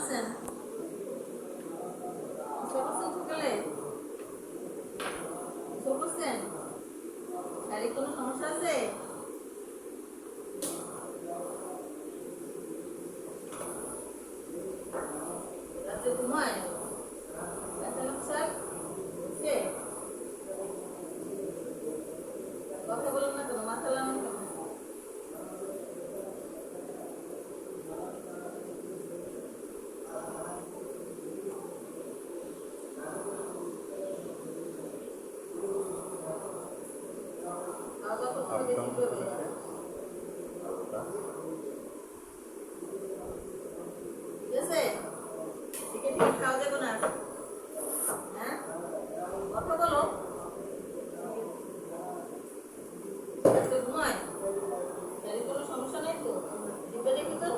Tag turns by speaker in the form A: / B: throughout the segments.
A: আছেন? সকালে করছেন? শারীরিক কোনো সমস্যা আছে? রাতে ঘুমায়? ব্যথা লাগছে? কথা বলেন না কেন? মাথা লাগান কেন? খাওয়া যাবে না? হ্যাঁ, কথা বলো। ঘুমায়? শারীরিক কোনো সমস্যা নেই তো? দিবে দেখি তো।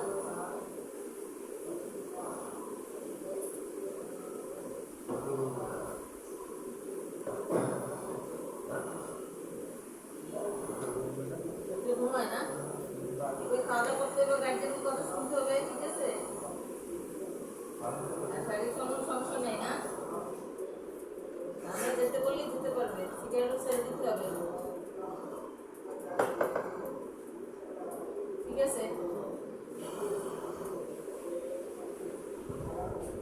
A: ঘুমায় না? খাওয়া দাওয়া করতে হবে, গার্জেনের কথা শুনতে হবে, ঠিক আছে?